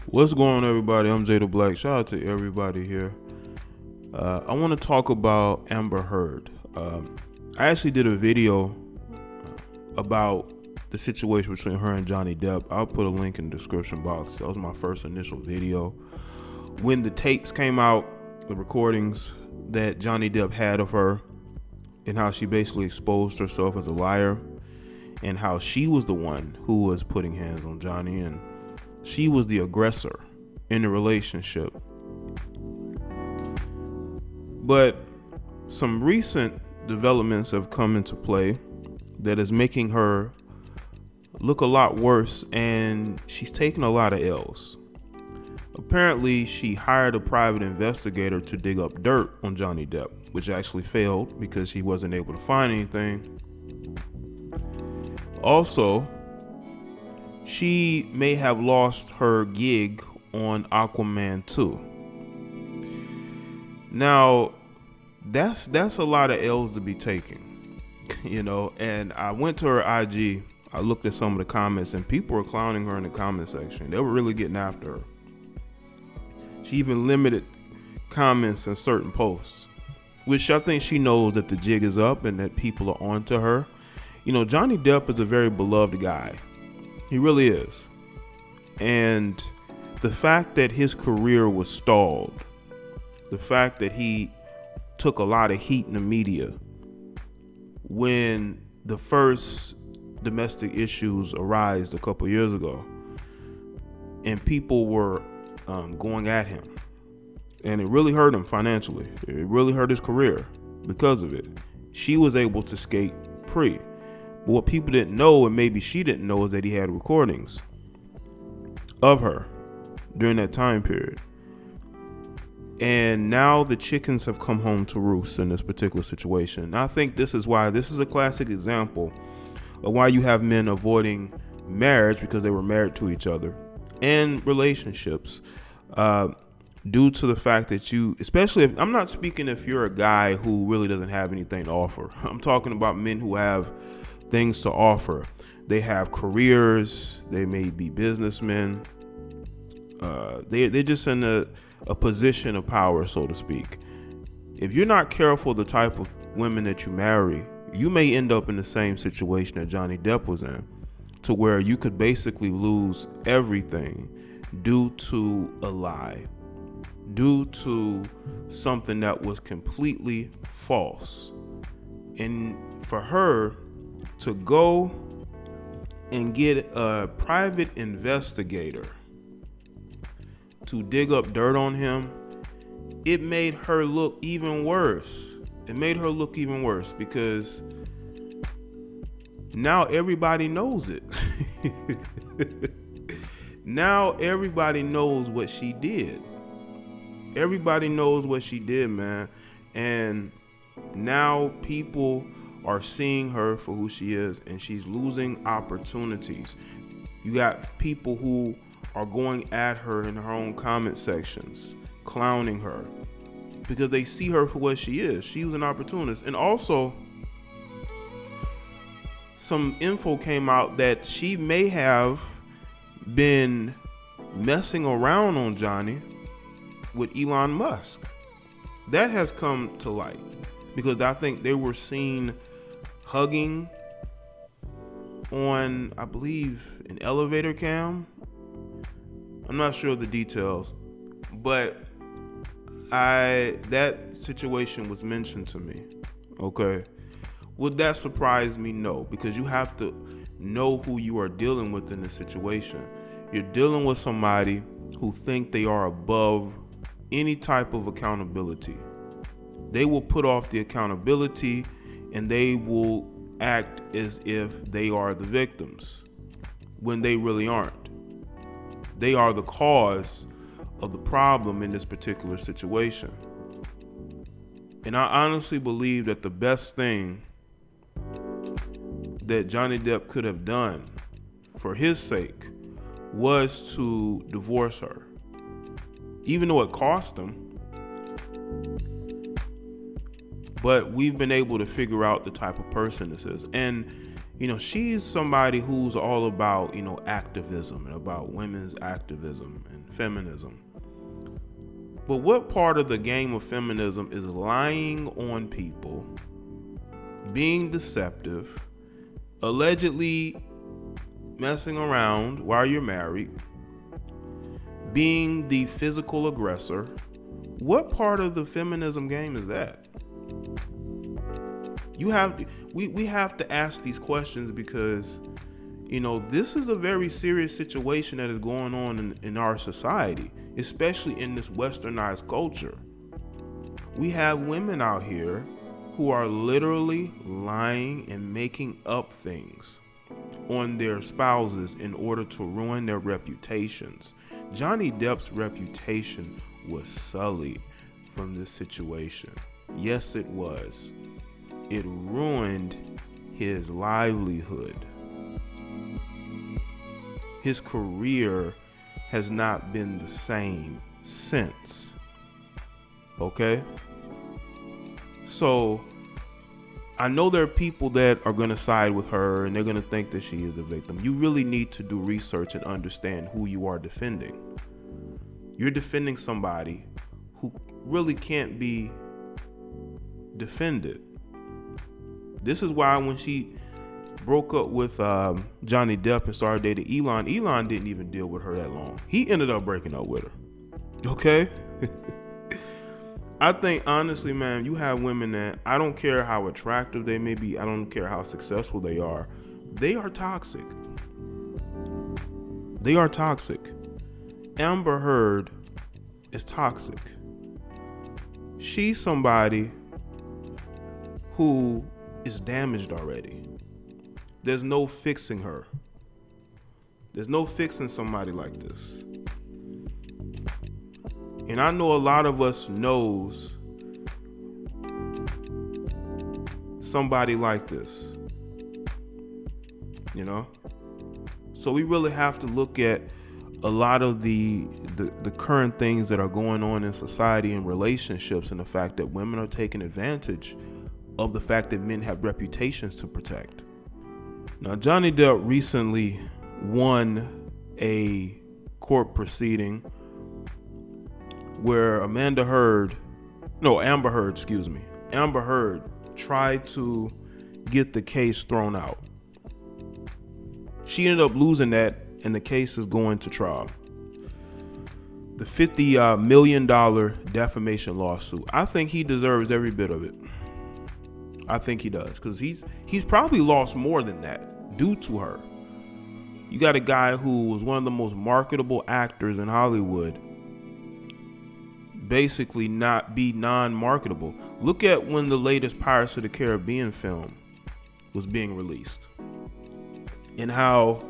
What's going on, everybody? I'm Jay the Black. Shout out to everybody here. I want to talk about Amber Heard. I actually did a video about the situation between her and Johnny Depp. I'll put a link in the description box. That was my first initial video. When the tapes came out, the recordings that Johnny Depp had of her, and how she basically exposed herself as a liar, and how she was the one who was putting hands on Johnny, and she was the aggressor in the relationship. But some recent developments have come into play that is making her look a lot worse, and she's taking a lot of L's. Apparently, she hired a private investigator to dig up dirt on Johnny Depp, which actually failed because she wasn't able to find anything. Also, she may have lost her gig on Aquaman 2. Now, that's a lot of L's to be taking, and I went to her IG. I looked at some of the comments, and people were clowning her in the comment section. They were really getting after her. She even limited comments in certain posts, which I think she knows that the jig is up and that people are onto her. Johnny Depp is a very beloved guy. He really is. And the fact that his career was stalled, the fact that he took a lot of heat in the media when the first domestic issues arose a couple years ago, and people were going at him, and it really hurt him financially. It really hurt his career because of it. She was able to skate free. But what people didn't know, and maybe she didn't know, is that he had recordings of her during that time period. And now the chickens have come home to roost in this particular situation. And I think this is a classic example of why you have men avoiding marriage, because they were married to each other, and relationships, due to the fact that especially if, I'm not speaking if you're a guy who really doesn't have anything to offer. I'm talking about men who have things to offer. They have careers. They may be businessmen. They're just in a position of power, so to speak. If you're not careful the type of women that you marry, you may end up in the same situation that Johnny Depp was in, to where you could basically lose everything due to a lie, due to something that was completely false. And for her to go and get a private investigator to dig up dirt on him, it made her look even worse. It made her look even worse because now everybody knows it. Now everybody knows what she did. Everybody knows what she did, man. And now people are seeing her for who she is, and she's losing opportunities. You got people who are going at her in her own comment sections, clowning her, because they see her for what she is. She was an opportunist. And also, some info came out that she may have been messing around on Johnny with Elon Musk. That has come to light because I think they were seen hugging on, I believe, an elevator cam. I'm not sure of the details, but that situation was mentioned to me. Okay. Would that surprise me? No, because you have to know who you are dealing with in this situation. You're dealing with somebody who think they are above any type of accountability. They will put off the accountability and they will act as if they are the victims when they really aren't. They are the cause of the problem in this particular situation. And I honestly believe that the best thing that Johnny Depp could have done for his sake was to divorce her. Even though it cost him, but we've been able to figure out the type of person this is. And She's somebody who's all about, activism and about women's activism and feminism. But what part of the game of feminism is lying on people, being deceptive, allegedly messing around while you're married, being the physical aggressor? What part of the feminism game is that? We have to ask these questions because, this is a very serious situation that is going on in our society, especially in this westernized culture. We have women out here who are literally lying and making up things on their spouses in order to ruin their reputations. Johnny Depp's reputation was sullied from this situation. Yes, it was. It ruined his livelihood. His career has not been the same since. Okay? So, I know there are people that are going to side with her and they're going to think that she is the victim. You really need to do research and understand who you are defending. You're defending somebody who really can't be defended. This is why when she broke up with Johnny Depp and started dating Elon didn't even deal with her that long. He ended up breaking up with her. Okay? I think, honestly, man, you have women that, I don't care how attractive they may be, I don't care how successful they are toxic. They are toxic. Amber Heard is toxic. She's somebody who is damaged already. There's no fixing her. There's no fixing somebody like this. And I know a lot of us knows somebody like this. So we really have to look at a lot of the current things that are going on in society and relationships, and the fact that women are taking advantage of the fact that men have reputations to protect. Now, Johnny Depp recently won a court proceeding where Amber Heard tried to get the case thrown out. She ended up losing that, and the case is going to trial. The $50 million defamation lawsuit. I think he deserves every bit of it. I think he does, because he's probably lost more than that due to her. You got a guy who was one of the most marketable actors in Hollywood basically not be non-marketable. Look at when the latest Pirates of the Caribbean film was being released, and how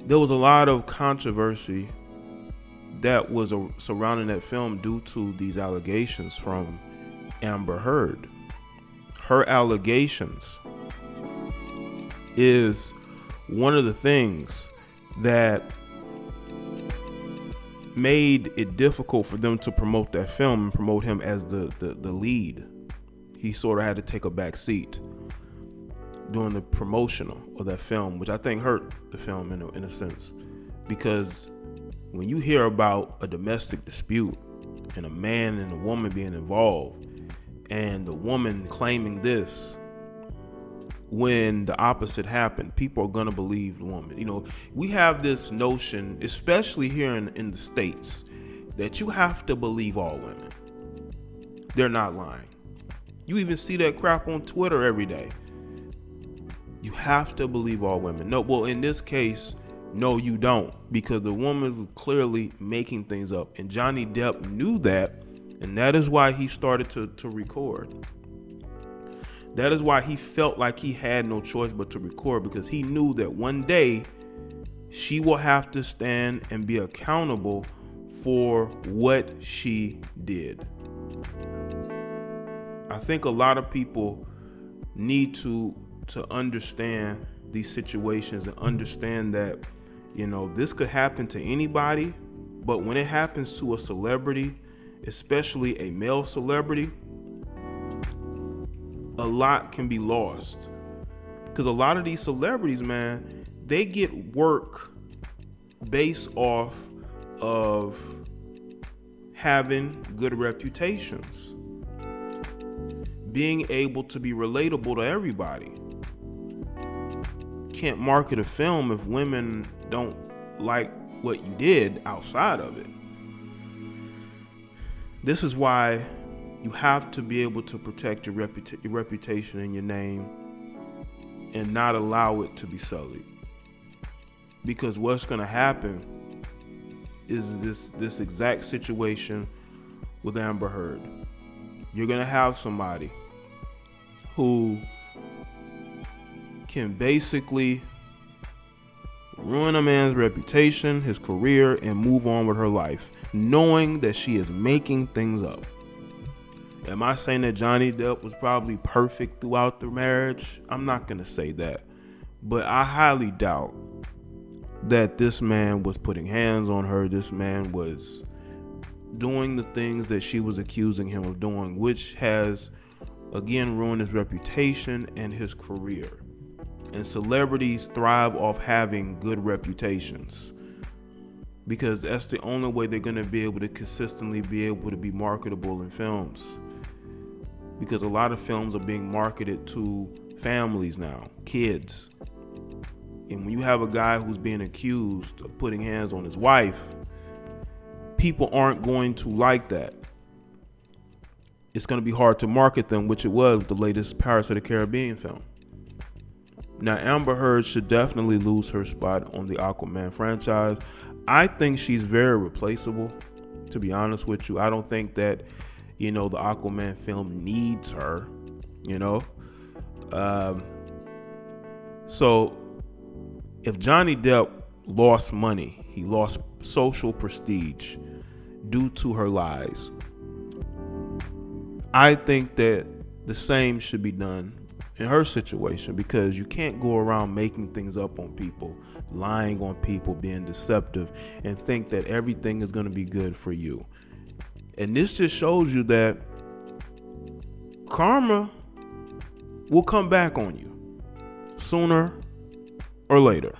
there was a lot of controversy that was surrounding that film due to these allegations from Amber Heard. Her allegations is one of the things that made it difficult for them to promote that film and promote him as the lead. He sort of had to take a back seat during the promotional of that film, which I think hurt the film in a sense, because when you hear about a domestic dispute and a man and a woman being involved, and the woman claiming this when the opposite happened, people are going to believe the woman. We have this notion, especially here in the States, that you have to believe all women. They're not lying. You even see that crap on Twitter every day. You have to believe all women. No, well, in this case, no, you don't, because the woman was clearly making things up, and Johnny Depp knew that, and that is why he started to record. That is why he felt like he had no choice but to record, because he knew that one day she will have to stand and be accountable for what she did. I think a lot of people need to understand these situations and understand that, this could happen to anybody, but when it happens to a celebrity, especially a male celebrity, a lot can be lost. Because a lot of these celebrities, man, they get work based off of having good reputations, being able to be relatable to everybody. Can't market a film if women don't like what you did outside of it. This is why you have to be able to protect your reputation and your name and not allow it to be sullied. Because what's going to happen is this exact situation with Amber Heard. You're going to have somebody who can basically ruin a man's reputation, his career, and move on with her life, knowing that she is making things up. Am I saying that Johnny Depp was probably perfect throughout the marriage? I'm not going to say that. But I highly doubt that this man was putting hands on her. This man was doing the things that she was accusing him of doing, which has, again, ruined his reputation and his career. And celebrities thrive off having good reputations, because that's the only way they're going to be able to consistently be able to be marketable in films. Because a lot of films are being marketed to families now, kids. And when you have a guy who's being accused of putting hands on his wife, people aren't going to like that. It's going to be hard to market them, which it was with the latest Pirates of the Caribbean film. Now, Amber Heard should definitely lose her spot on the Aquaman franchise. I think she's very replaceable, to be honest with you. I don't think that, the Aquaman film needs her, So if Johnny Depp lost money, he lost social prestige due to her lies, I think that the same should be done in her situation, because you can't go around making things up on people, lying on people, being deceptive, and think that everything is going to be good for you. And this just shows you that karma will come back on you sooner or later.